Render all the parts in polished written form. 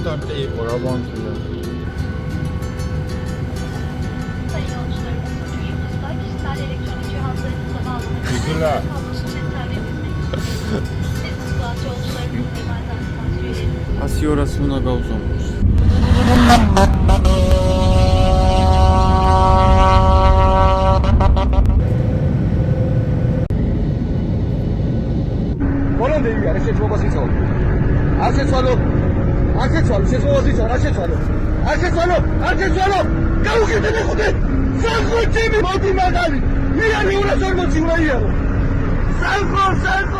kartı იყო რა ბანკია. Sayın yolcularımız, uçuşumuzda kişisel elektronik cihazlarınızla bağlanıp Güzel. kablosuz yeterli Business class yolcularımız ve benden spans üyelerimiz 100 ორას უნდა გავზომოს. ბოლომდე იგარ ეს შეცვალოს იცოდი. არ შეცვალო. შეცვალოს იცოდი, არ შეცვალო. გაუგეთე მეხუთე. სანხოჩები მოდი მაგალი. მიანი 240 უნდა იარო. სანხოჩები.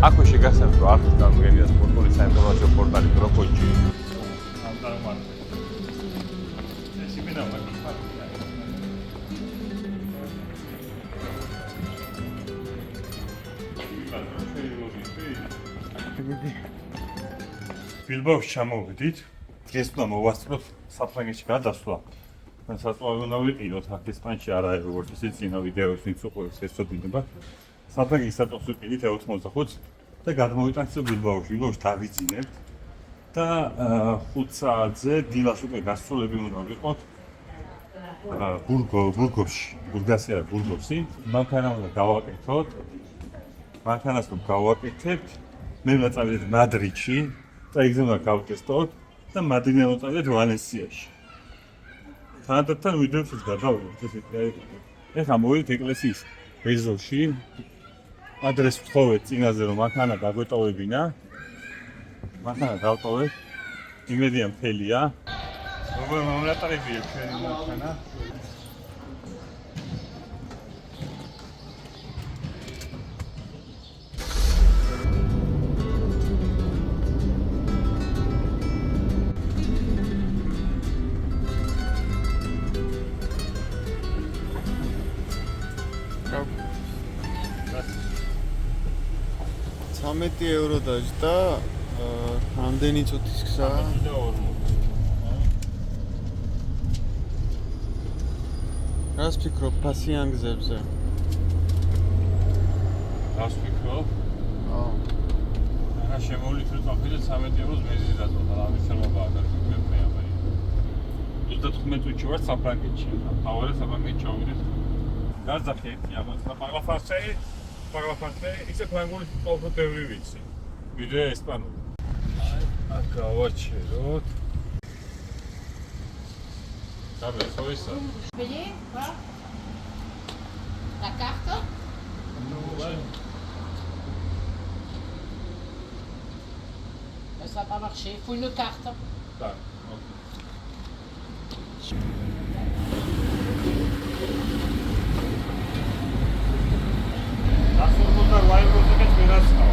Ako შეგახსენებთ რომ არხის გამგებია სპორტული საინფორმაციო პორტალი პროფოჯი. ბილბაოში ჩამოვიდით. დღეს უნდა მოვასწროთ საფრანგეთში გადასვლა. საწვავი უნდა ვიყიდოთ აქ ესპანეთში არა როგორც ისე წინა ვიდეოს ვინც უყურებს ეს წოდება. საფრანგეთის საწვავს ვიყიდით 85 და გადმოვიტანთ ბილბაოში. ბილბაოში დავიძინებთ და 5 საათზე დილას უკვე გასწოლები უნდა ვიყოთ. ბურგოსი. მანქანა უნდა გავაკეთოთ. მანქანას რომ გავაკეთებთ, მე უნდა წავიდეთ მადრიდში. და იქ უნდა გავტესტოთ და მადრიდიდან ვწავდეთ ვალენსიაში. თანადთან ვიდეოსაც გადავიდეთ ესეთი. ეხლა მოვიდეთ ეკლესიის ეზოში. ადრესს ვთხოვეთ წინაზე რომ მანქანა გაგვეტოვებინა. მანქანა გავტოვეთ. იმედია მთელია. როგორ მომლატარებია ჩვენი მანქანა? €13 დაჯდა, რამდენი წუთის გზა? რას ფიქრობ ფასიან გზებზე? რას ფიქრობ? რა შემოვლით რომ წავიდეთ €13 მეზიზი დაწოთა, ამის ხელმობაა გარკვეული ამერი. 35 წუთში ვარ საფრანგეთში. ავარ საფრანგეთში ჩავიდეთ. გაზახეთი ამას და პარლაფასე ისე ფრანგული ყოველთვის ბევრი ვიცი. ვიდეო ესპანური. აი, გავაჩეროთ. Sabe, só isso. Payer, quoi? La carte? Ouais. Ça va pas marcher, il faut une carte. Так, ok. Assolutamente guai cosa che sperassimo.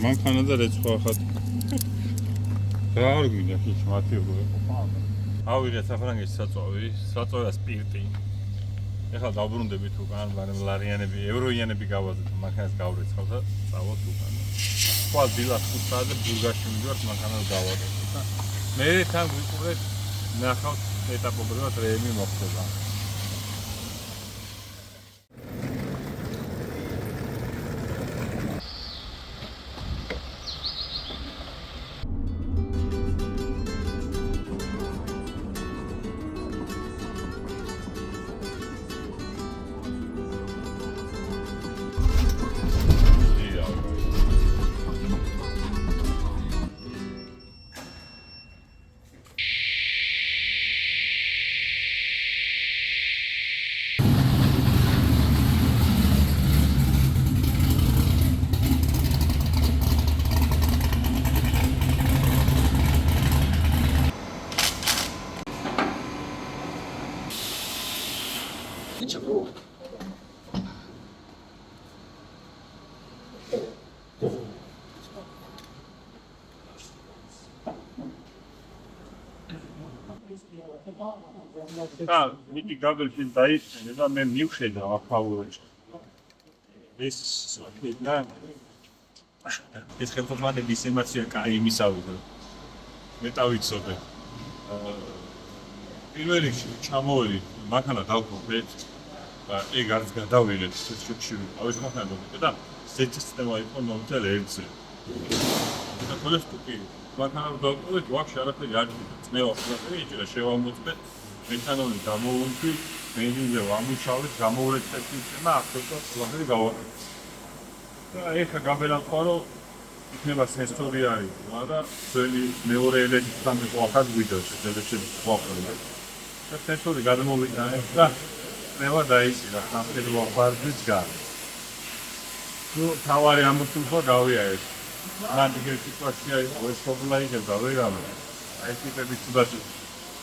მანქანა და რეცხვა ხარ. რა არ გვინდა ის მათი როგორ იყო? ავიღეთ საფრანგეთის საწვავია სპირტი. ეხლა დავბრუნდებით უკან, მაგრამ ლარიანები, ევროიანები გავაზეთ, მანქანას გავრეცხავ და წავალთ უკან. სხვა დილას 5 საათზე ბურგასში მივიდივართ მანქანას გავაკეთოთ და მე თან ვიყურეთ ნახავთ ეტაპობრივად რეიმი მოხდება. და მიგი გაბელში დაიწინე და მე მივხედა აფაურებს. ეს და ეს ხელმძღვანელის ემოცია კაი იმისავე. მე დავიცოდე. პირველ რიგში ჩამოვედი, მანქანა დავყოფეთ და ეგ არც გადავიღეთ შუქში. ავი მანქანა და სისტემა იყო მომწელ ერთზე. და ხოლოს კი მანქანა დავყოფეთ, ვაფშე არაფერი არ იყო. წნევა ყველაფერი იჭირა, შევამოწმეთ. მეთანოლი გამოუნთვით, ბენზინზე ვამუშავეთ, გამოურეცეთ სისტემა, ახლა ყველაფერი გავაკეთეთ. და ეხა გაბელანყვა რომ იქნება სენსორი არის, მაგრამ ძველი მეორე ელემენტთან მოახად ვიდეოს შეიძლება ვაყოლებ. და სენსორი გადმოვიდა და მევა დაიჭირა სამხედრო ბარდის გარეთ. ნუ თავარი ამოწმო გავიარეთ. მან ეგრე სიტუაცია იყო, ეს პრობლემა იქნება ვერავე. აი ტიპები თუდად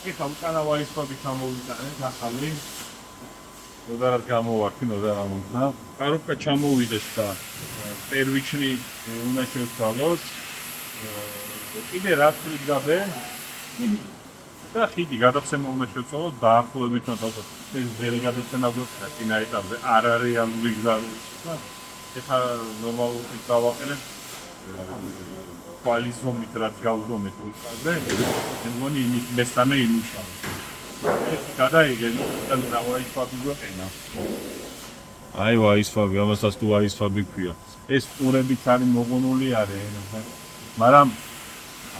ეხა უკანა ვაისფაბი ჩამოვიტანეთ ახალი მოდარად გამოვარქინო და ამონა. კაროკა ჩამოვიდეს და პერვიჩნი უნდა შევცვალოთ. კიდე რა ვიგავე? და ხიდი გადაცემა უნდა შევცვალოთ დაახლოებით თავს ეს ძელი გადაცემა გვაქვს წინა ეტაპზე არ არის რეალური გზა. ეხა ნორმალურად დავაყენებ კვალიზომით რაც გავუდგომეთ უკაზე. მე მგონი იმის მესამე იმუშავა. ეს გადაიგენ და დავაიფაბი გვეყენა. აი ვაისფაბი, ამასაც თუ ვაისფაბი ქვია. ეს ყურებიც არის მოგონული არის, მაგრამ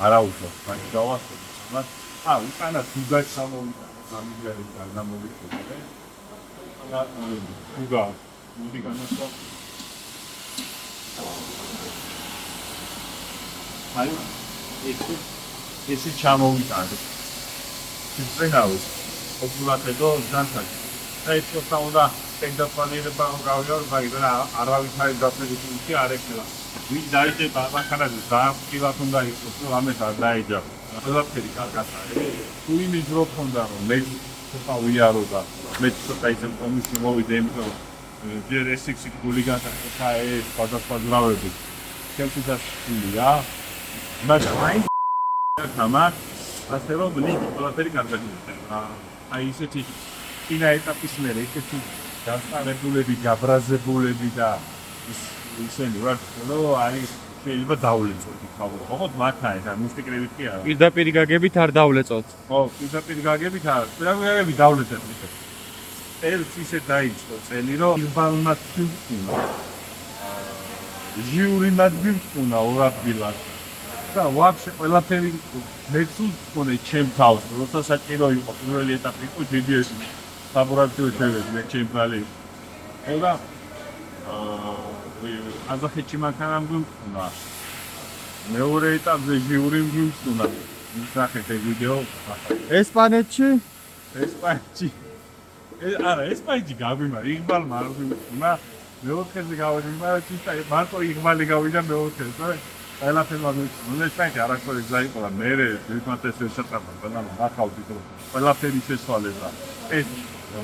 არა უშავს, მაინც დავასწრებ. მაგრამ უკანა თუგა ჩამოვიდა, გამიგარი გამოვიდა. და თუგა მოდი განასვა. აი ეს ჩამოვიდა. სტრენაუს ოპულატედო ზანთან. აი ცოტა უნდა ტენდაფანირება გავიარ, მაგრამ არავის არის დაფრინდილი არ ექნება. ვინ დაიდება მანქანაზე დააფრთხილად უნდა იყოს, რომ ამას არ დაიჯა. ყველაფერი კარგად არის. თუ იმის რო ქონდა რომ მე ცოტა ვიარო და მე ცოტა ისე კომისი მოვიდე, იმიტომ რომ ჯერ SX გულიგანთან ხა ეს სხვადასხვა ძრავები. შემთხვევაშია. მაგრამ თამარ ასე რომ ლინკი ყველაფერი კარგად იქნება. აი ისეთი წინა ეტაპის მერე ისეთი დასწრებულები, გაბრაზებულები და ისინი ვარ, რომ აი შეიძლება დავლეწოთ იქავა. ოღონდ მათაა და მუსტიკრებით კი არა. პირდაპირ გაგებით არ დავლეწოთ. ხო, პირდაპირ გაგებით არა. პირდაპირ დავლეწეთ ისე. ეს ისე დაიწყო წელი, რომ ირბალმა თვითონ ჟიური მადბილკუნა ორაბილად. და ვაფშე ყველაფერი მეცულ მქონე ჩემ თავს, როცა საჭირო იყო პირველი ეტაპი იყო GDS ლაბორატორიული შევედი მე ჩემ ბალი. და აზახეთში მანქანა მგონია. მეორე ეტაპზე ჟიური მგონია. ისახეთ ეს ვიდეო. ესპანეთში? არა, ესპანეთში გავიმარ, იღბალმა არ ვიმარ. მეოთხეზე გავიმარ, ჩისტა მარტო იღბალი გავიდა მეოთხეზე. ყველაფერი მაგოიწონა, ესპანეთი არასოდეს დაიყოლა, მე ერთმანეთს შეჭრაბა, მაგრამ ახალდი თუ ყველაფერი შესვალება. ეს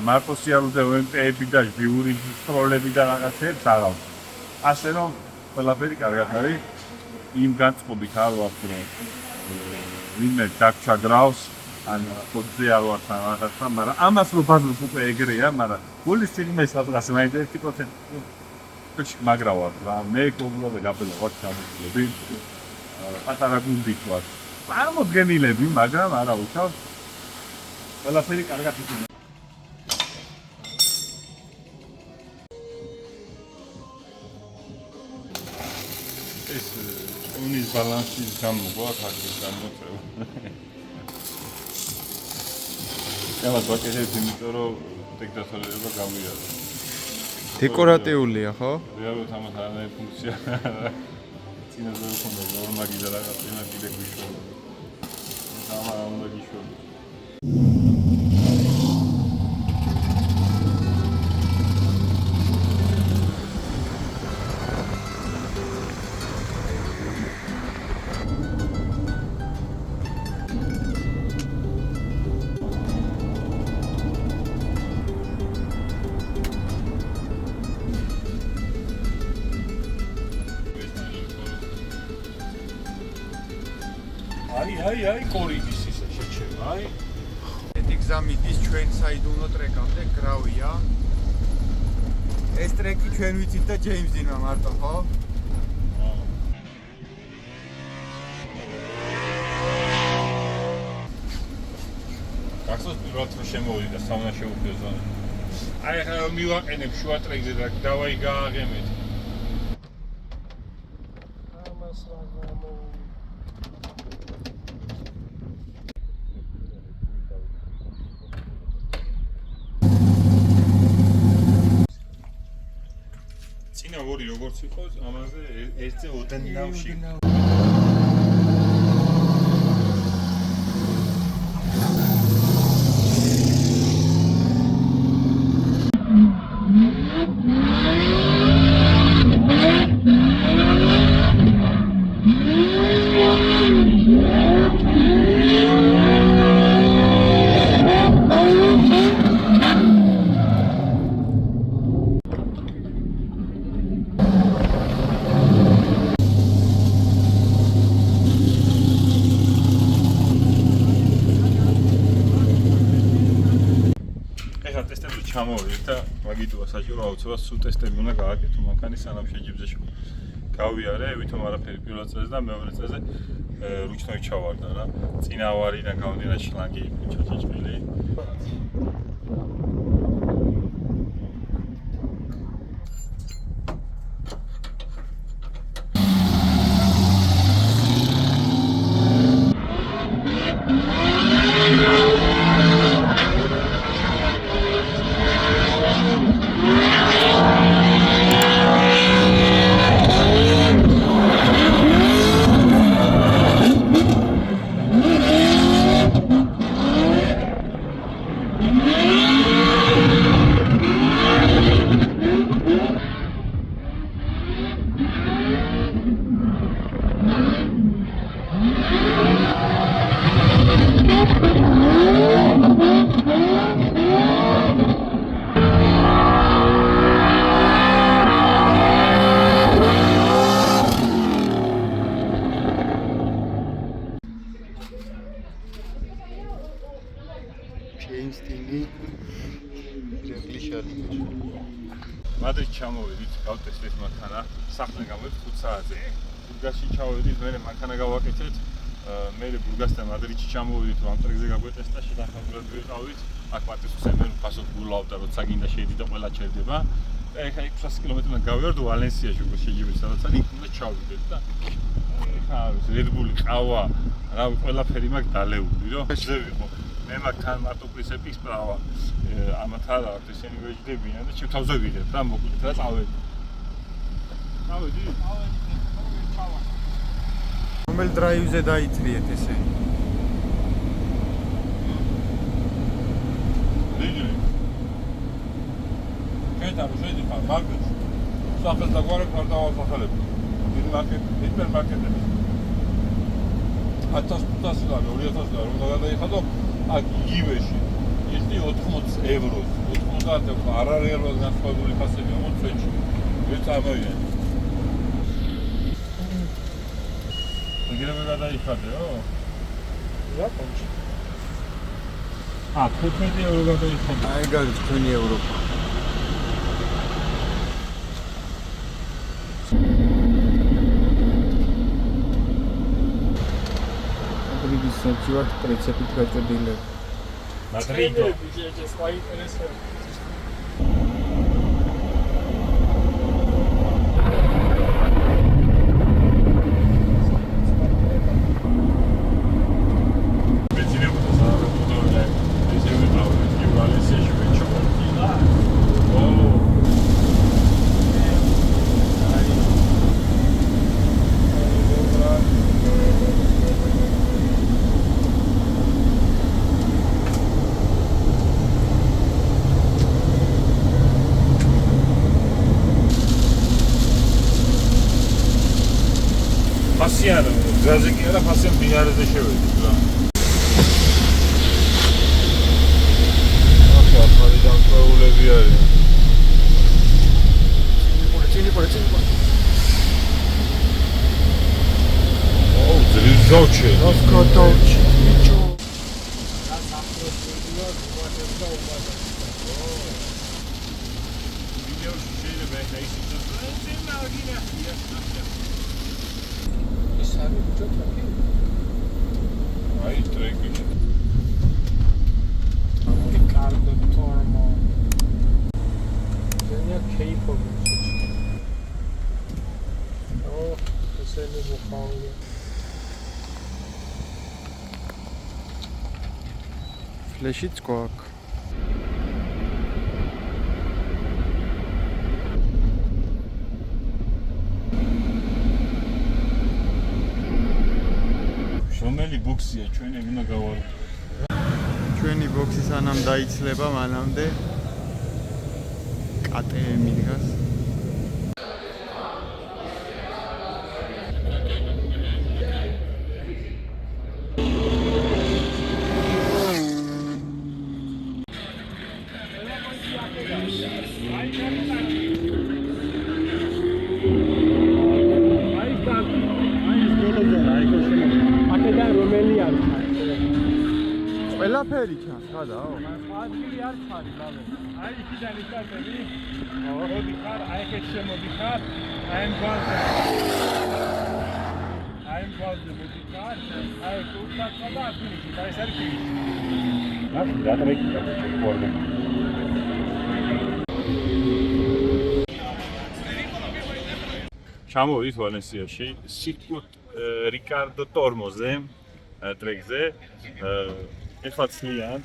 მარტო სიარულზე ემპები და ჟიური სტროლები და რაღაცებს აღავს. ასე რომ ყველაფერი კარგად არის. იმ განწყობით არ ვარ, რომ ვინმე დაგჩაგრავს, ან ხოძე არ ვარ თან რაღაცა, მაგრამ ამას რო ბაზრობ უკვე ეგრეა, მაგრამ გულის წინმე სადღაც მაინტერესი პროცენტი მაგრავარ რა მე გოგლობე გაბელა ვარ ჩამოკლები პატარა გუნდით ვარ წარმოდგენილები მაგრამ არა უშავს ყველაფერი კარგად იქნება ეს უნის ბალანსის გამოვა ხარჯის გამოწევა ელა გვაკეთებ იმიტომ რომ ტექნოლოგია გამიარა დეკორატიულია, ხო? რეალურად ამათ არანაირი ფუნქცია. წინაზე ხონდა ნორმალი და რაღაც ენა კიდე გვიშვება. ამარა უნდა გიშვება. აი კორიდის ისე შეჩება, აი გზა მიდის ჩვენ საიდუმლო ტრეკამდე, გრავია. ეს ტრეკი ჩვენ ვიცით და ჯეიმს დინმა მარტო, ხო? გახსოვს პირველად რომ შემოვიდა საუნა შეუქმნე ზონა. აი ახლა მივაყენებ შუა ტრეკზე და დავაი გააღემეთ. წინა ორი როგორც იყო, ამაზე ერთზე ოდნავში. ჩამოვიდეთ და მაგიტოა საჭირო აუცილებლად სულ ტესტები უნდა გააკეთო მანქანის სანამ შეჯიბზე გავიარე, ვითომ არაფერი პირველ წელს და მეორე წელზე რუჩნოი ჩავარდა რა. წინა ავარიიდან გამომდინარე შლანგი ჩაჭიჭყილი. მადრიდში ჩამოვედით, გავტესტეთ მანქანა, სახლზე გამოვედით 5 საათზე. ბურგასში ჩავედით, მერე მანქანა გავაკეთეთ. მერე ბურგასთან მადრიდში ჩამოვედით, რომ ამ ტრეკზე გაგვეტესტა, შეთანხმებულად ვიყავით. აქ პატისუსზე მე ფასოდ გულავდა, როცა გინდა შეედი და ყველა ჩერდება. და ეხა 600 კილომეტრიდან გავიარდო ვალენსიაში, უკვე შეჯიბეთ სადაც არის, იქ უნდა ჩავიდეთ და ეხა Red Bull, ყავა, რა ყველაფერი მაქვს დალეული, რომ ზე ვიყო. მე მაგთან მარტო პრინციპის პრავა ამათ არა აქვს ესენი ვეჯდებიან და შევთავზე ვიდეთ რა მოკლედ რა წავედი. რომელ დრაივზე დაიწრიეთ ესე? დიდი. კეთა შედი ხარ მარკეტში. საფეს და გვარი პარტავალ სახელები. დიდი მარკეტი, ჰიპერმარკეტები. 1500 ლარი, 2000 ლარი უნდა გადაიხადო აქ იგივეში. ისეთი 80 ევროს, 90 ევროს არ არის რეალურად განსხვავებული ფასები მომწვეთში. ეს წამოვიდნენ. იგივე გადაიხადეო? იაპონში. 15 ევრო გადაიხადე. აი გაიგეთ თქვენი ევროპა. მადრიდის ცენტრში ვართ, პრინციპით გაჭედილები. Madrido. ფასიანო, გზაზე კი არა, ფასიან ბინარეზე შევედით რა. ახლა ახალი დამკვეულები არის. წინი ყურე. ოუ, ძლივ გავჩე. Rozkotoć. ვიდეოში შეიძლება ეს ისიც წინა გინახია. ის არის ბიჭო ტრეკი. აი ტრეკი. Ricardo Tormo. Genia K-pop. Oh, ese es mi bufón. ფლეშიც გვაქვს. რომელი ბოქსია ჩვენი უნდა გავარო? ჩვენი ბოქსი სანამ დაიცლება, მანამდე KTM დგას. ყველაფერი ჩანს, ხადაო? ადგილი არ ხარ, ბაბე. აი იქიდან იქარდები. მოდი ხარ, აი ეს შემოდი ხარ. აი მგალზე. აი მგალზე მოდი ხარ. აი კუთხა და აფინიში, და ეს არის ფინიში. რა ტრეკი გქონდა. ჩამოვიდით ვალენსიაში, სიტყვით რიკარდო ტორმოზე, ტრეკზე. ეხლა ცლიან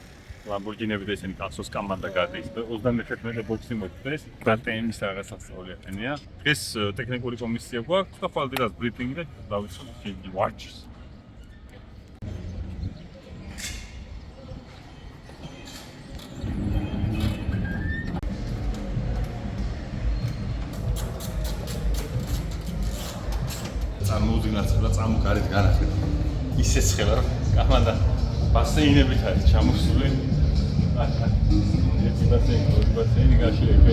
ლამბორგინები და ისინი კასოს კომანდა გადის. 31 ბოქსი მოწდეს. KTM-ის რაღაც ასწავლია ხენია. დღეს ტექნიკური კომისია გვაქვს და ხვალ დილას ბრიფინგი და დავიცვათ შედი ვარჩის. წარმოუდგინართ და წამოგარეთ განახლება. ისე ცხელა რომ კომანდა ბასეინებით არის ჩამოსული. ერთი ბასეინი გაშლები,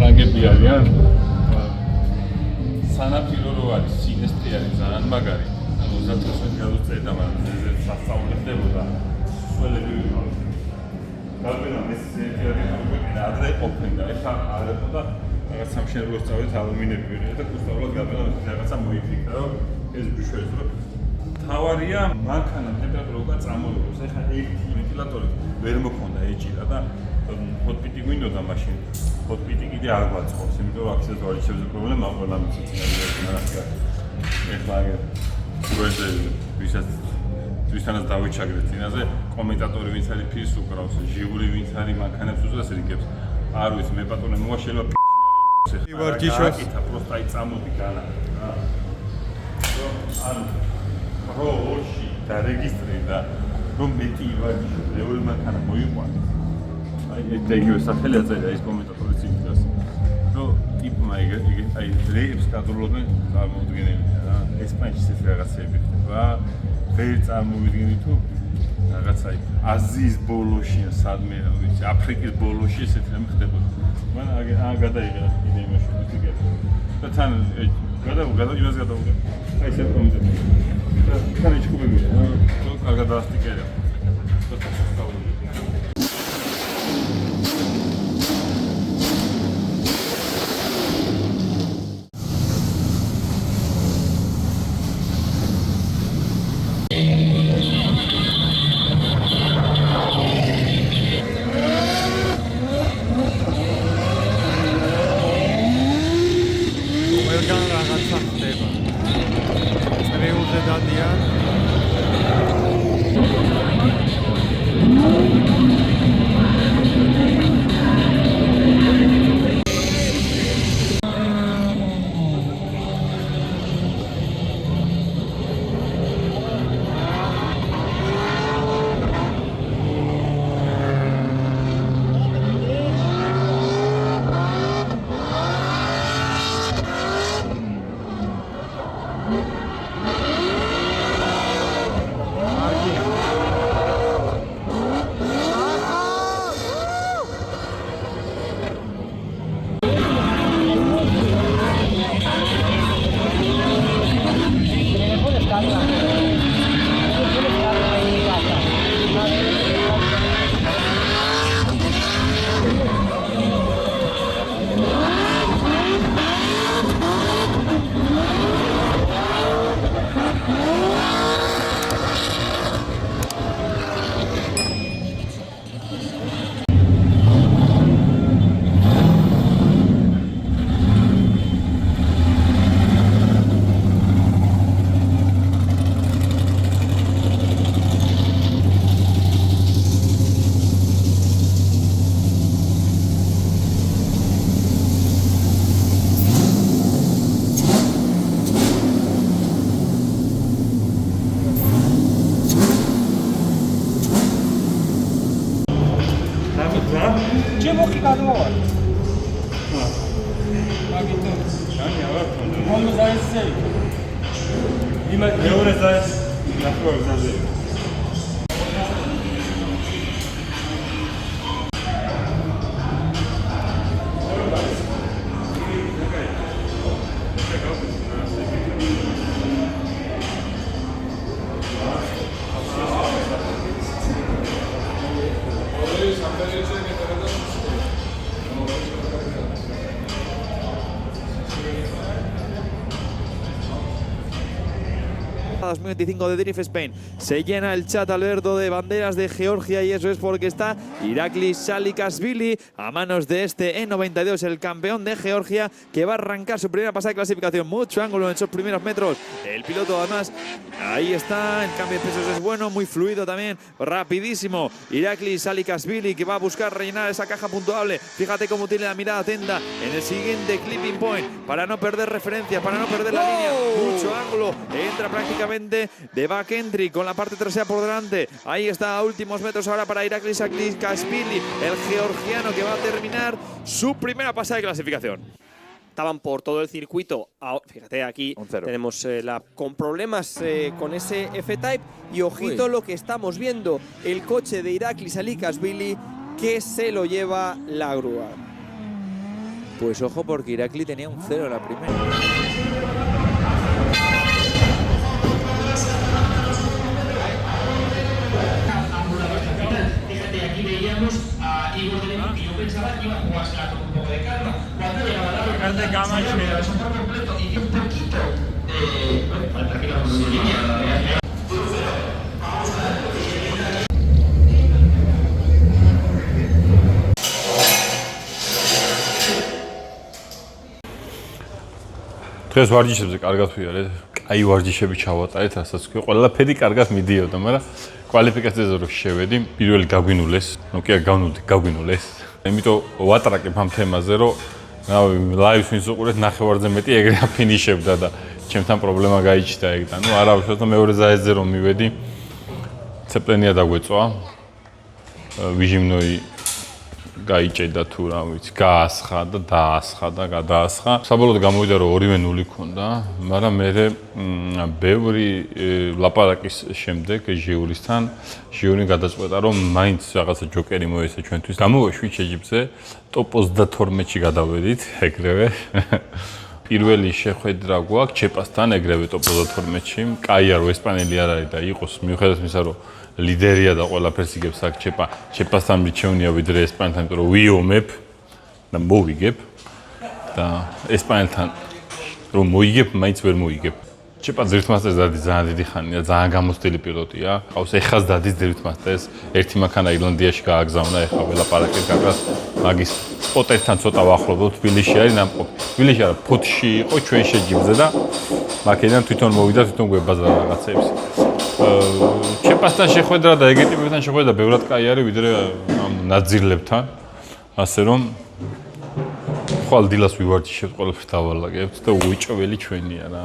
რანგები არიან. სანაპირო რო არის, სინესტრი არის ძალიან მაგარი. 30 გრადუს წერდა, მაგრამ ეს სასწაულებდებოდა. სველები ვიყავით. გაბენა მესეთი არის, ადრე ყოფნა, ეხლა არ და რაღაც სამშენებლო სწავლეთ ალუმინები ვიყავით და კუსტავრად გაბენა რაღაცა მოიფიქრა, რომ ეს ბიშველი რო თავარია მანქანა ტემპერატურა უკვე წამოიღოს. ეხლა ერთი ვენტილატორი ვერ მოქონდა ეჭირა და ჰოტპიტი გვინდოდა მაშინ. ჰოტპიტი კიდე არ გვაწყობს, იმიტომ რომ აქცეს ვარიშებზე პრობლემა ყველა მიცინაა. ეხლა გვერდზე ვისაც დავიჩაგრეთ წინაზე კომენტატორი ვინც არის ფის უკრავს, ჟიური ვინც არის მანქანებს უძრას რიგებს. არ ვიცი, მე პატრონე მოაშელა ფიში ვარჯიშობს. პროსტა აი წამოდი განა. ანუ როში და რეგისტრი და რომ მეტი ვარჯიშობ, მეორე მანქანა მოიყვანეს. აი ეგრევე სახელი აწერია ის კომენტატორი ციფრას. რომ ტიპმა აი რეებს გადროლობენ წარმოუდგენელია რა. ესპანეთის ეს რაღაცები ხდება. ვერ წარმოვიდგინე თუ რაღაცა აზიის ბოლოში, სადმე ვიცი, აფრიკის ბოლოში ესეთი რამე ხდებოდა. მან გადაიღე კიდე იმაში ვიგებ. და თან იმას გადავუგებ. აი ეს კომენტარი. და თან იჩქუბებია რა. თუ კარგად დაასტიკერა. და სასწაული. ჯემოხი გადმოვარ. შანი აღარ ქონდა. მომო ზაისე. მეორე ზაის ნახევარ ზაზე. A 2025 de Drift Spain. Se llena el chat, Alberto, de banderas de Georgia y eso es porque está Iraklis Saakashvili a manos de este E92, el campeón de Georgia, que va a arrancar su primera pasada de clasificación. Mucho ángulo en esos primeros metros. El piloto, además, ahí está. El cambio de pesos es bueno, muy fluido también, rapidísimo. Iraklis Saakashvili, que va a buscar rellenar esa caja puntuable. Fíjate cómo tiene la mirada atenta en el siguiente clipping point para no perder referencia, para no perder la línea. Mucho ángulo. Entra prácticamente de back entry con la parte trasera por delante. Ahí está a últimos metros ahora para Iraklis Saakashvili, el georgiano que va a terminar su primera pasada de clasificación. Estaban por todo el circuito. Fíjate, aquí tenemos con problemas con ese F-Type. Y ojito lo que estamos viendo. El coche de Iraklis Saakashvili que se lo lleva la grúa. Pues ojo, porque Iraklis tenía un 0 en la primera. Aquí veíamos a Igor de León, que yo pensaba que iba a jugar con un poco de calma. Cuando llegaba la por completo y un poquito falta que vamos en línea. დღეს ვარჯიშებზე კარგად ვიარეთ. აი ვარჯიშები ჩავატარეთ, რასაც ქვია. ყველაფერი კარგად მიდიოდა, მაგრამ კვალიფიკაციაზე რო შევედი, პირველი გაგვინულეს, ნუ კი გაგვინულეს. იმიტომ ვატრაკებ ამ თემაზე, რომ ლაივს ვინც უყურეთ ნახევარზე მეტი ეგრე აფინიშებდა და ჩემთან პრობლემა გაიჩნდა ეგ და ნუ არა უშუალოდ მეორე ზაისზე რომ მივედი, ცეპლენია დაგვეწვა. ვიჟიმნოი გაიჭედა თუ რა ვიცი, გაასხა და დაასხა და გადაასხა. საბოლოოდ გამოვიდა რომ 2-0 ქონდა, მაგრამ მე ბევრი ლაპარაკის შემდეგ ჟიურისთან ჟიური გადაწყვეტა რომ მაინც რაღაცა ჯოკერი მოეცა ჩვენთვის. გამოვეშვით შეჯიბზე, ტოპ 32-ში გადავედით ეგრევე. პირველი შეხვედრა გვაქვს ჩეპასთან ეგრევე ტოპ 32-ში. კაია რომ ესპანელი არ არის და იყოს მიუხედავად იმისა რომ ლიდერია და ყველაფერს იგებს აქ ჩეპასთან მიჩვენია ვიდრე ესპანელთან, იმიტომ რომ ვიომებ და მოვიგებ და ესპანელთან რომ მოიგებ, მაინც ვერ მოიგებ. ჩეპა ძირითმასტერს დადის ძალიან დიდი ხანია, ძალიან გამოცდილი პილოტია. ყავს ეხას დადის ძირითმასტერს, ერთი მანქანა ირლანდიაში გააგზავნა, ეხლა ველაპარაკეთ გაკრას მაგის სპოტერთან ცოტა ვახლობთ, თბილისში არის ნამყოფი. თბილისში არა, ფოთში იყო ჩვენ შეჯიბზე და მაქედან თვითონ მოვიდა, თვითონ გვებაზა რაღაცებს. ჩეპასთან შეხვედრა და ეგ ტიპებთან შეხვედრა ბევრად კაი არის ვიდრე ამ ნაძირლებთან. ასე რომ ხვალ დილას ვივარჯიშებთ, ყველაფერს დავალაგებთ და უიჭველი ჩვენია რა.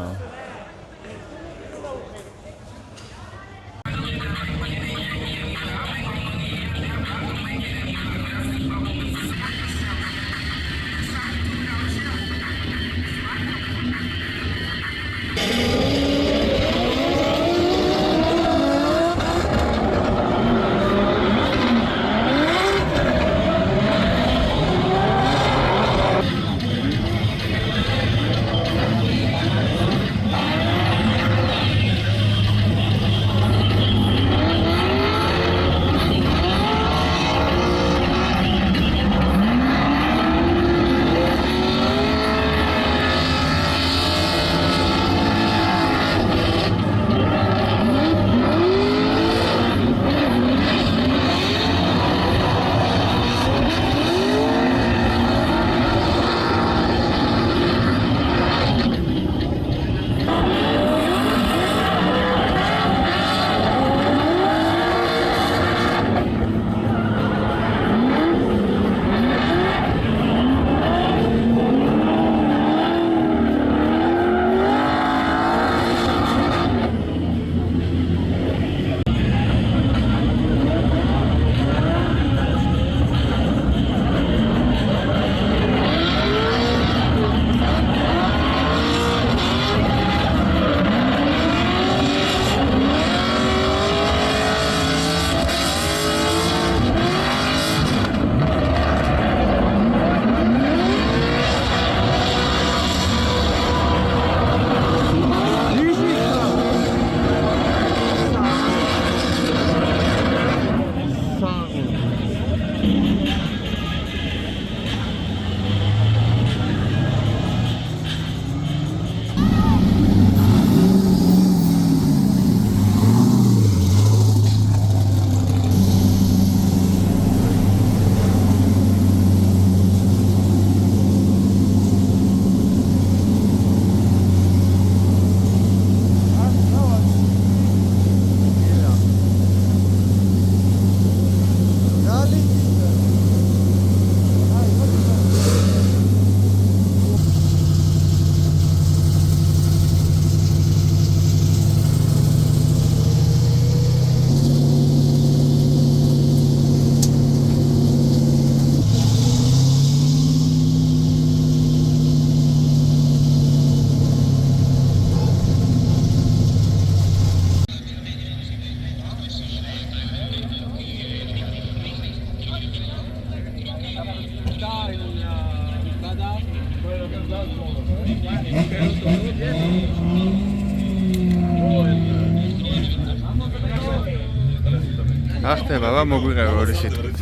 ახტე ბაბა მოგვიყევი ორი სიტყვით.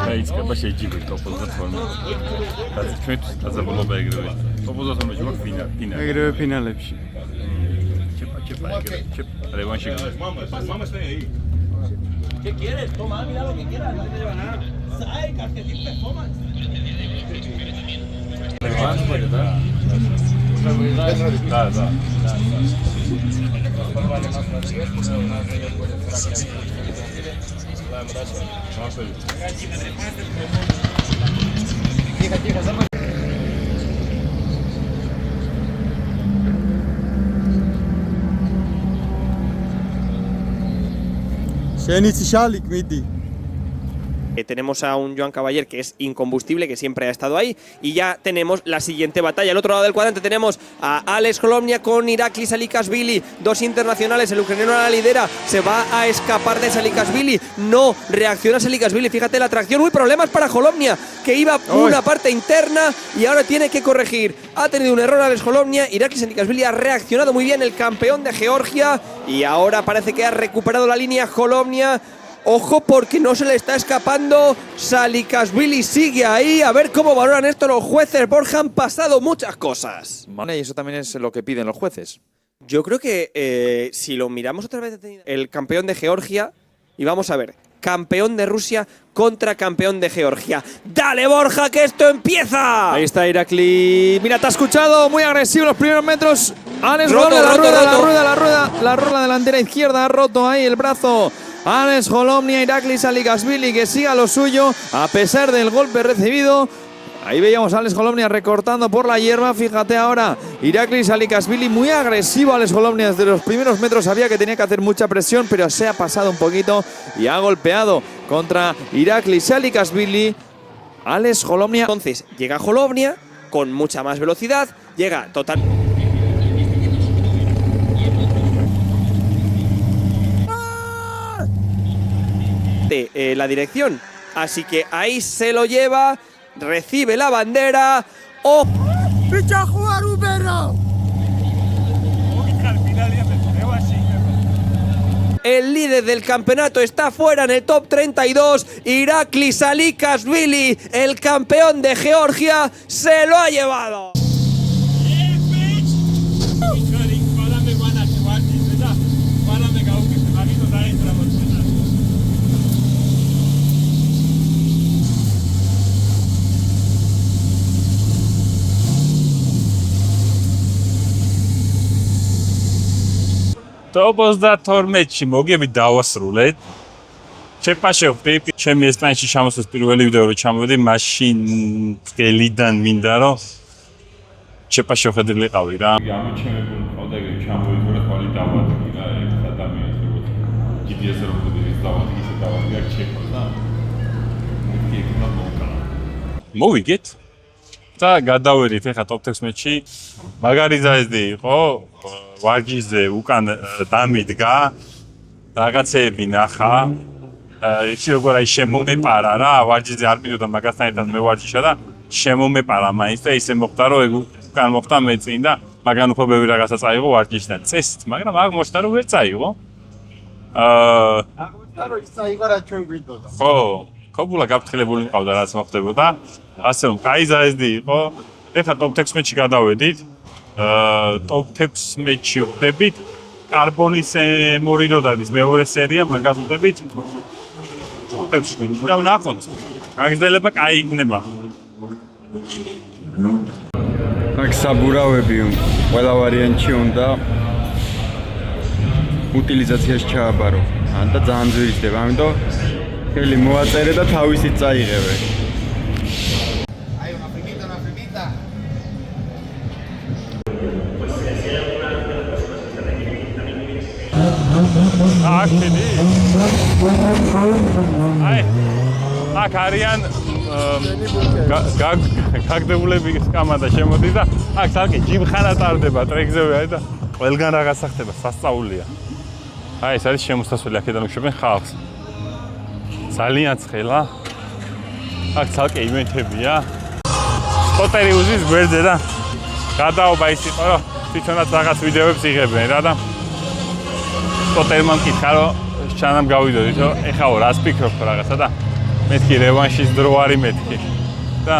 დაიწყება შეჯიბრი ტოპ 32. რაც ჩვენთვის დაძაბულობა ეგრევე. ტოპ 32 ჯგუფ ფინალი. ეგრევე ფინალებში. Chepa, revanche. Vamos ahí. ¿Qué quieres? Toma, mira lo que quieras, no te lleva nada. Ay, casquetín performance. Да. Тихо, замок. Შენიცი შალიკ მიდი. Tenemos a un Joan Cavaller que es incombustible, que siempre ha estado ahí. Y ya tenemos la siguiente batalla. Al otro lado del cuadrante tenemos a Alex Holomnia con Irakli Salikashvili. Dos internacionales, el ucraniano la lidera. Se va a escapar de Salikashvili. No reacciona Salikashvili. Fíjate la tracción. Uy, problemas para Holomnia, que iba una parte interna y ahora tiene que corregir. Ha tenido un error Alex Holomnia. Irakli Salikashvili ha reaccionado muy bien, el campeón de Georgia. Y ahora parece que ha recuperado la línea Holomnia. Ojo porque no se le está escapando. Salikashvili sigue ahí. A ver cómo valoran esto los jueces. Borja, han pasado muchas cosas. Y eso también es lo que piden los jueces. Yo creo que si lo miramos otra vez, el campeón de Georgia, y vamos a ver, campeón de Rusia contra campeón de Georgia. ¡Dale, Borja, que esto empieza! Ahí está Irakli. Mira, te ha escuchado, muy agresivo los primeros metros. Alex Roto, la rueda delantera izquierda, ha roto ahí el brazo. Alex Holomnia, Irakli Salikashvili, que siga lo suyo a pesar del golpe recibido. Ahí veíamos a Alex Holomnia recortando por la hierba. Fíjate ahora, Irakli Salikashvili muy agresivo. Alex Holomnia desde los primeros metros sabía que tenía que hacer mucha presión, pero se ha pasado un poquito y ha golpeado contra Irakli Salikashvili. Alex Holomnia. Entonces llega Holomnia con mucha más velocidad, llega total. La dirección, así que ahí se lo lleva, recibe la bandera. ¡Oh! El líder del campeonato está fuera en el top 32. Irakli Salikashvili, el campeón de Georgia, se lo ha llevado. Top 32-ში მოგები დავასრულეთ. Chepa-shov baby, ჩემი ესპანეთში ჩამოსვლის პირველი ვიდეო რო ჩამოვედი, მაშინ გელიდან მინდა რომ Chepa-shov ხედილი ყავი რა. ამოჩენებული ყავდა ეგ ჩამოვედი რა თვალი დავადგინე რა ეს ადამიანს როგორც GPS-ზე რომ მოდიდეს დავადგინე ისე დავადგინე Chepa-ს და მოგიგებდა მოკლა. მოვიგეთ და გადავედით ახლა top 16-ში. მაგარი ზაიზდი იყო ვარჯიშზე უკან დამიდგა რაღაცეები ნახა ისი როგორ აი შემომეპარა რა ვარჯიშზე არ მიდოდა მაგასთან ერთად მევარჯიშა და შემომეპარა მაინც და ისე მოხდა რომ ეგ უკან მოხდა მე წინ და მაგან უფრო ბევრი რაღაცა წაიღო ვარჯიშიდან წესით მაგრამ აქ მოხდა რომ ვერ წაიღო აღმოჩნდა რომ ის წაიღო რა ჩვენ გვინდოდა ხო კობულა გაფრთხილებული მყავდა რაც მოხდებოდა ასე რომ კაი ზაიზდი იყო ეხლა top 16-ში გადავედით top 16-ში ვხვდებით კარბონის მორინოდადის მეორე სერია მაგას ვხვდებით top 16-ში და ვნახოთ გაგრძელება კაი იქნება აქ საბურავები ყველა ვარიანტში უნდა უტილიზაციაში ჩააბარო ან და ძალიან ძვირისდება ამიტომ ხელი მოაწერე და თავისით წაიღებე Actually, აქ არიან გაგდებულები სკამადა შემოდის და აქ თალკი ჯიმხანა ტარდება ტრეკზევე აი და ყველგან რაღაცა ხდება სასწაულია. აი ეს არის შემოსასვლელი აქედან უშვებენ ხალხს. ძალიან ცხელა. აქ თალკი ივენთებია. სპოტერი უზის გვერდზე და გადაობა ის იყო, რომ თვითონაც რაღაც ვიდეოებს იღებენ რა და სპოტერმა მკითხა, რომ ჩანამ გავიდოდით, რომ ეხაო რას ფიქრობ რაღაცა და მეთქი რევანშის დრო არის მეთქი და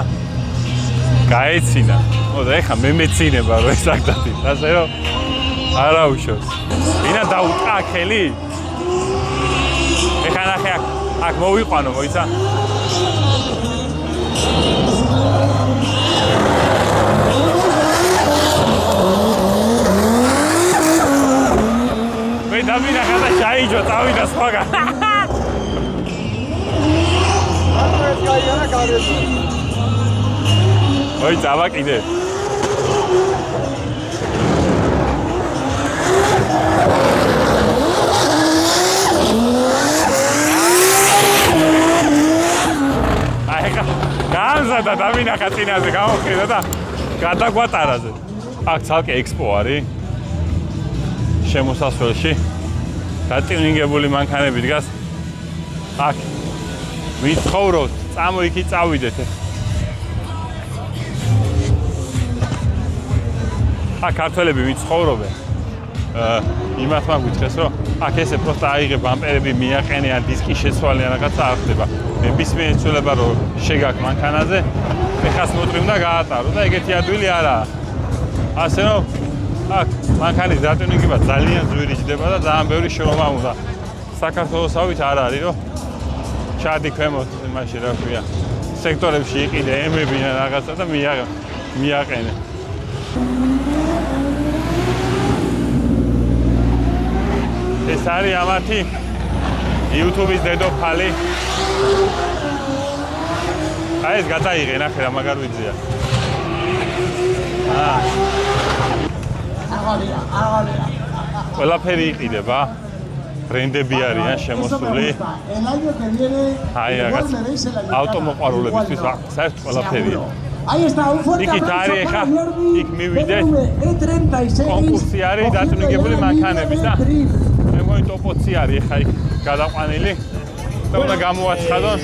გაეცინა. მოდა ეხა მე მეცინება რომ ეს აქ დათი. ასე რომ არა უშავს. ვინა დაუტყა ხელი? ეხა ნახე აქ მოვიყვანო, მოიცა? მე დავინახა და ჩაიჯო, წავიდა სხვაგან. ოი, წავა კიდე. გამზადა დავინახა წინაზე გამოხედა და გადაგვატარაზე. აქ ცალკე ექსპო არის. შემოსასვლელში დატიუნინგებული მანქანები დგას. აქ ვიცხოვროთ, წამოიქი წავიდეთ. აქ ქართველები ვიცხოვრობენ. იმათ მაგვითეს რომ აქ ესე პროსტა აიღე ბამპერები მიაყენე ან დისკი შეცვალე ან რაღაცა არ ხდება. ნებისმიერ ცვლილება რომ შეგაქ მანქანაზე, ეხას მოწრივ და გაატარო და ეგეთი ადვილი არაა. ასე რომ აქ მანქანის დატიუნინგება ძალიან ძვირი ჯდება და ძალიან ბევრი შრომა უნდა. საქართველოსავით არ არის რომ ჩადი ქვემოთ იმაში რა ქვია სექტორებში იყიდე ემები ან რაღაცა და მიაყენე. ეს არის ამათი YouTube-ის დედოფალი. აი ეს გადაიღე, ნახე რა მაგარ ვიძია. ყველაფერი იყიდება. ბრენდები არიან შემოსული. აი რაღაც ავტომოყვარულებისთვის საერთოდ ყველაფერია. იქით არის ეხა, იქ მივიდეთ. კონკურსი არის დატიუნინგებული მანქანების და მე მგონი ტოპ 20 არის ეხა იქ გადაყვანილი და უნდა გამოაცხადონ.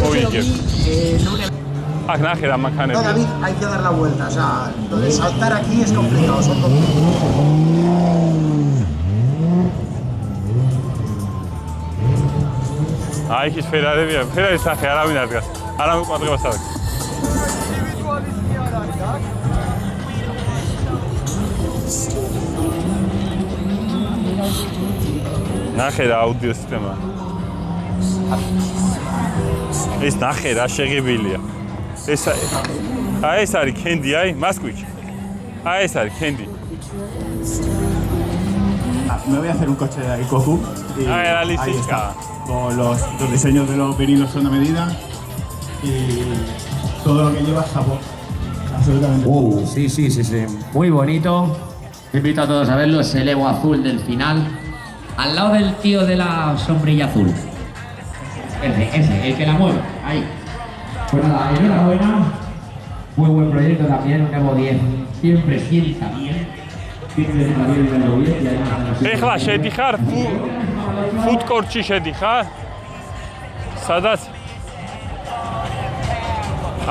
მოიგებ. აქ ნახე რა მანქანები. David, hay que dar la vuelta, o sea, lo de saltar aquí es complicado, son აი ის ფერარებია, ფერარის სახე არავინ არ დგას. არა მოყვარდება სადაც. ნახე რა აუდიო სისტემა. ეს ნახე რა შეღებილია. ეს არის კენდი, აი მასკვიჩი. აი ეს არის კენდი. Me voy a hacer un coche de Aikoku y ahí está, con los diseños de los vinilos son a medida y todo lo que lleva es Japón, absolutamente. Sí, muy bonito. Invito a todos a verlo, es el Evo azul del final, al lado del tío de la sombrilla azul. Ese, el que la mueve, ahí. Pues nada, enhorabuena, muy buen proyecto también, un Evo 10, siempre sienta bien. ეხლა შედიხარ ფუდკორტში შედიხარ სადაც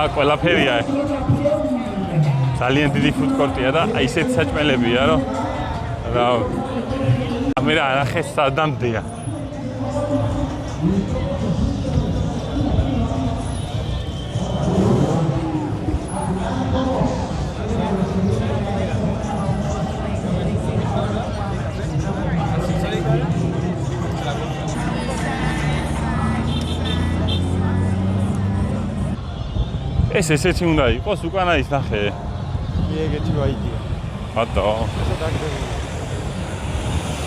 აქ ყველაფერია ძალიან დიდი ფუდკორტია და აი ესეთი საჭმელებია რომ რა მე რა ნახე სადამდეა ეს ესეთი უნდა იყოს უკანა ის ნახე. ეგეთი ვაიდია. ბატო.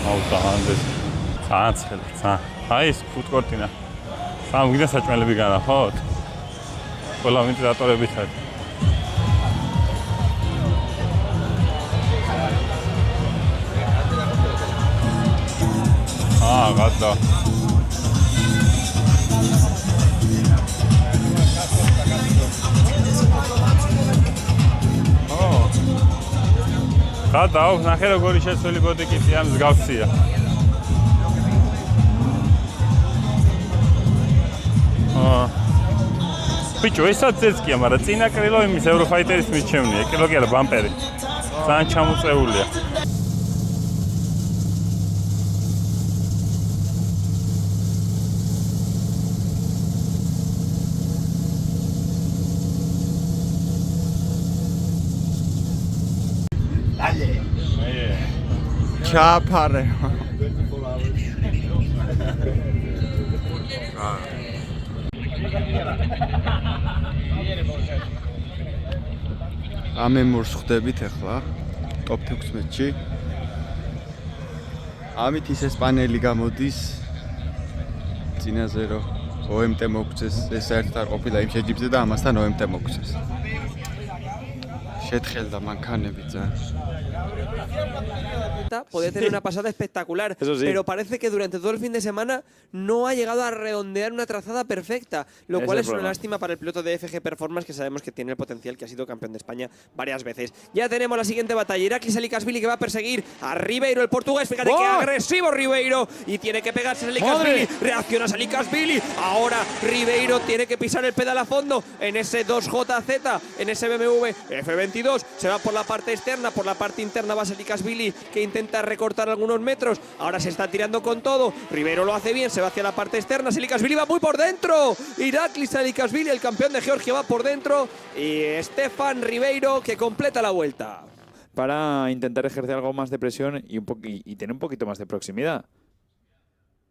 აუ დაანდეს. წანცხელი, აი ეს ფუდკორტინა. სამგიდან საჭმელები განახოთ. ყველა ვენტილატორებით არის. გადდა. გადაო, ნახე როგორი შეცვლილი ბოდიკიტია, მსგავსია. ბიჭო, ესაც ზეცკია, მაგრამ წინა კრილო იმის ევროფაიტერის მიჩევნია. კრილო კი არა, ბამპერი. ძალიან ჩამოწეულია. ჩაფარე. ამემურს ხვდებით ახლა ტოპ 16-ში. ამით ის ესპანელი გამოდის წინაზე რომ OMT მოგწეს, ეს საერთოდ არ ყოფილა იმ შეჯიბზე და ამასთან OMT მოგწეს. შეთხელდა მანქანები ძალიან. Podía tener una pasada espectacular, Eso sí. pero parece que durante todo el fin de semana no ha llegado a redondear una trazada perfecta, lo cual es una lástima para el piloto de FG Performance, que sabemos que tiene el potencial, que ha sido campeón de España varias veces. Ya tenemos la siguiente batalla, Irakli Salikashvili, que va a perseguir a Ribeiro, el portugués. Fíjate qué agresivo Ribeiro, y tiene que pegarse Salikashvili. Reacciona Salikashvili. Ahora Ribeiro tiene que pisar el pedal a fondo en ese 2JZ, en ese BMW F22. Se va por la parte externa, por la parte interna va Salikashvili, que intenta recortar algunos metros. Ahora se está tirando con todo. Ribeiro lo hace bien, se va hacia la parte externa. Salikashvili va muy por dentro. Irakli Salikashvili, el campeón de Georgia, va por dentro. Y Stefan Ribeiro, que completa la vuelta. Para intentar ejercer algo más de presión y tener un poquito más de proximidad.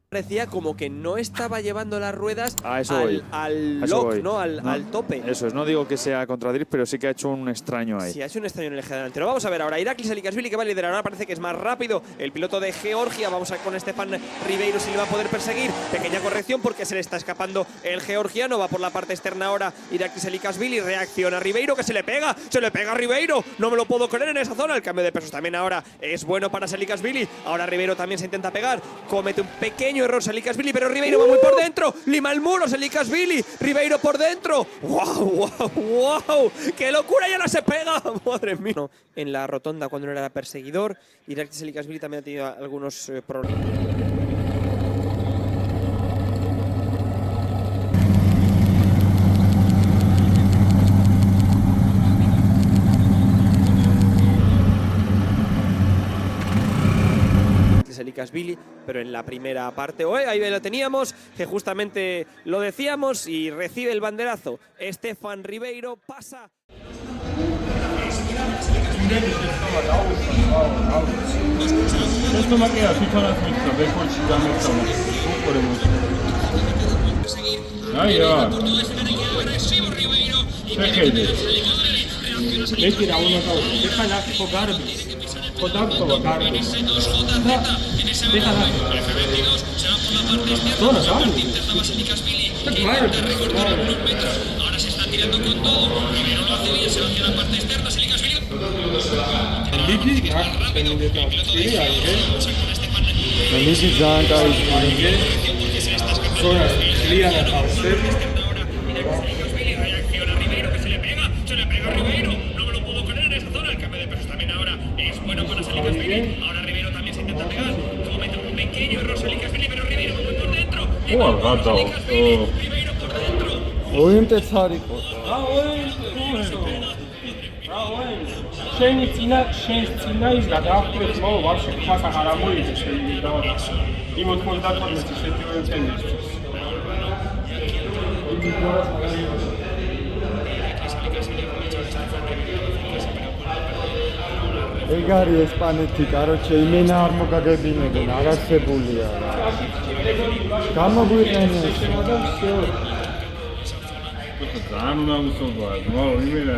Parecía como que no estaba llevando las ruedas al lock, ¿no? Al tope. Eso es, no digo que sea contra drift, pero sí que ha hecho un extraño ahí. Sí, ha hecho un extraño en el eje delantero. Vamos a ver ahora, Irakli Salikashvili, que va a liderar. Ahora parece que es más rápido el piloto de Georgia. Vamos a ver con Stefan Ribeiro si le va a poder perseguir. Pequeña corrección porque se le está escapando el georgiano. Va por la parte externa ahora Irakli Salikashvili. Reacciona Ribeiro, que se le pega a Ribeiro. No me lo puedo creer en esa zona. El cambio de pesos también ahora es bueno para Salikashvili. Ahora Ribeiro también se intenta pegar. Comete un pequeño error Salikashvili, pero Ribeiro va muy por dentro. Lima el muro, Salikashvili. Ribeiro por dentro. ¡Wow, wow, wow! ¡Qué locura! ¡Ya no se pega! ¡Madre mía! No, en la rotonda cuando no era perseguidor. Irakli Salikashvili también ha tenido algunos problemas. Salikashvili, pero en la primera parte, ahí lo teníamos, que justamente lo decíamos, y recibe el banderazo. Stefan Ribeiro pasa. Contacto, cargo. Ahora se está tirando con todo. Ribeiro lo hace bien, se va hacia la parte externa. Salikashvili. Ahora Ribeiro también se intenta pegar. Comete un pequeño error Salikashvili, pero Ribeiro va muy por dentro. Ribeiro por dentro. OMT-ც არ იყო. შენი წინა ის გადაახტეს მოვა ვაფშე ხმასა არ ამოიძე შენი დავა. იმ 95 სენტიმეტრ წენისთვის. ეგ არის ესპანეთი, კაროჩე, იმენა არ მოგაგებინებენ, არ არსებულია. გამოგვიყენეს. ძალიან უნამუსობაა, იმენა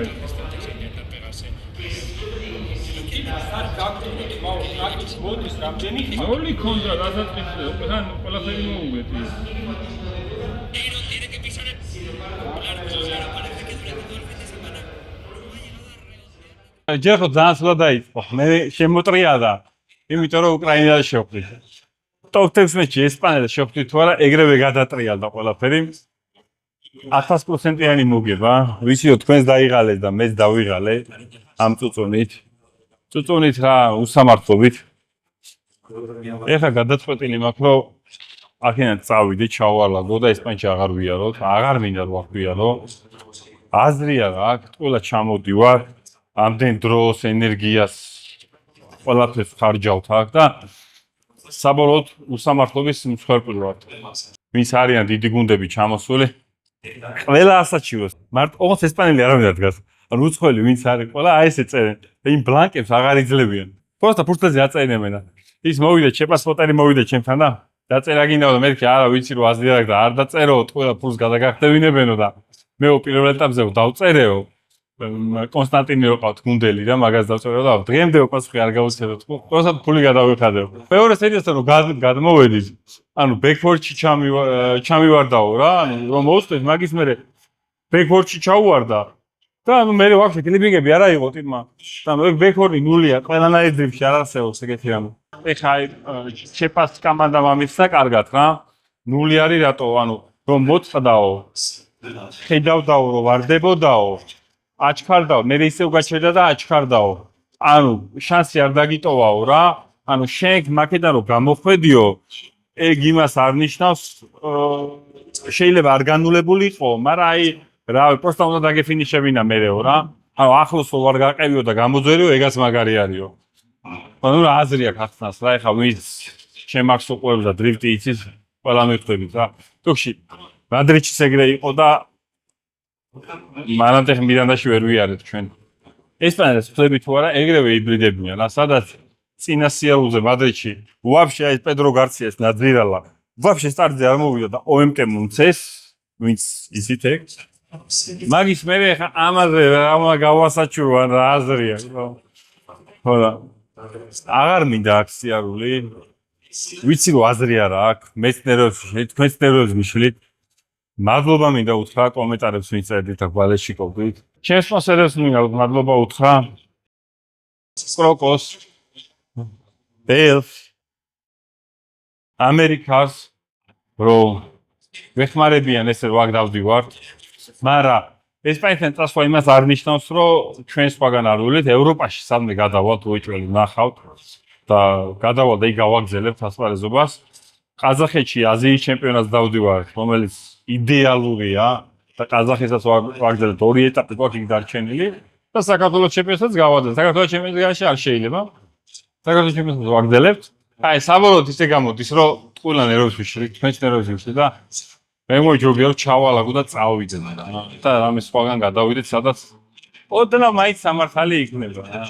ნოლი ქონდა დასაწყისში, თან ყველაფერი მოუგეთი. ჯერ ხო ძალიან სულად დაიწყო. მე შემოტრიალა, იმიტომ რომ უკრაინაში შევხვდი. ტოპ 16-ში ესპანეთში შევხვდი თუ არა, ეგრევე გადატრიალდა ყველაფერი. 1000%-იანი მოგება. ვიციო, თქვენს დაიღალეთ და მეც დავიღალე ამ წუწუნით. წუწუნით რა უსამართლობით. ეხლა გადაწყვეტილი მაქვს, რომ აქედან წავიდე, ჩავალაგო და ესპანეთში აღარ ვიარო, აღარ მინდა რომ ვიარო. აზრია რა, ყველა ჩამოდივარ, ამდენ დროს, ენერგიას ყველაფერს ხარჯავთ აქ და საბოლოოდ უსამართლობის მსხვერპლი ვართ. ვინც არიან დიდი გუნდები ჩამოსული, ყველა ასაჩივროს. მარტო ოღონდ ესპანელი არავინ არ დგას. ანუ უცხოელი ვინც არის, ყველა აი ესე წერენ. იმ ბლანკებს აღარ იძლებიან. просто ფურცლზე აწერინებენ. ის მოვიდა, ჩეპასპორტერი მოვიდა ჩემთან და დაწერა გინდა და მერქი არა ვიცი რომ აზრია და არ დაწერო, ყველა ფულს გადაგახდებინებენო და მე პირველ ეტაპზე დავწერეო. კონსტანტინი რო ყავთ გუნდელი და მაგას დავწერეო და დღემდე პასუხი არ გავუცადო. просто ფული გადავიხადეო. მეორე სერიასთან რომ გადმოვედი, ანუ ბექფორდში ჩამივარდაო რა, ანუ რომ მოვუწევ მაგის მერე ბექფორდში ჩაუვარდა. და ანუ მე ვაფშე კლიპინგები არა იყო ტიპმა. და ბექფორდი ნულია, ყველანაირ დრიფში არ არსებობს ეგეთი რამე. ეხა ჩეპას კომანდა მომიცა კარგად რა. ნული არის რატო? ანუ რომ მოწყდაო. ხედავდაო რომ ვარდებოდაო. აჩქარდაო, მე ისევ გაჩერდა და აჩქარდაო. ანუ შანსი არ დაგიტოვაო რა. ანუ შენ მაკედან რომ გამოხვედიო, ეგ იმას არ ნიშნავს, შეიძლება არ განულებული იყო, მაგრამ აი რა, просто უნდა დაგეფინიშებინა მერეო რა. ანუ ახლოს ვარ გაყევიო და გამოძვერიო, ეგაც მაგარი არისო. ანუ რა აზრი აქვს ახსნას რა, ეხა ვინც შემახსო ყვებს და დრიფტი იცის, ყველა მივხვდებით რა. თუქში მადრიდშიც ეგრე იყო და მანამდე მირანდაში ვერ ვიარეთ ჩვენ. ესპანეთს ხლები თუ არა, ეგრევე იბრიდებიან რა, სადაც წინა სიარულზე მადრიდში ვაფშე აი პედრო გარციას ნაძვირალა. ვაფშე სტარტზე არ მოვიდა და OMT მომცეს, ვინც ისით ეგ. მაგის მერე ხა ამაზე რა გავასაჩურვა რა აზრია. ხოდა აღარ მინდა აქციარული. ვიცი რომ აზრია რა აქ, მეცნიერებს მიშლით. მადლობა მინდა უთხრა კომენტარებს ვინც წერდით აქ ბალეში ყოფით. ჩემს სპონსორებს მინდა მადლობა უთხრა. კროკოს, ბელს, ამერიკას, რომ ვეხმარებიან ესე ვაგ დავდივართ. მაგრამ ესპანეთთან წასვლა იმას არ ნიშნავს, რომ ჩვენ სხვაგან არ ვილით, ევროპაში სადმე გადავალთ, უეჭველი ნახავთ და გადავალ და იქ გავაგზელებთ ასპარეზობას. ყაზახეთში აზიის ჩემპიონატს დავდივართ, რომელიც იდეალურია და ყაზახეთსაც ვაგზელებთ, ორი ეტაპი გვაქვს იქ დარჩენილი და საქართველოს ჩემპიონატსაც გავაძლევთ. საქართველოს ჩემპიონატში არ შეიძლება. საქართველოს ჩემპიონატს ვაგზელებთ. აი, საბოლოოდ ისე გამოდის, რომ ყველა ნერვებს ვიშლით, თქვენც ნერვებს ვიშლით და მე მოიჯობია რომ ჩავალაგო და წავიდე და რამე სხვაგან გადავიდეთ, სადაც ოდნავ მაინც სამართალი იქნება რა.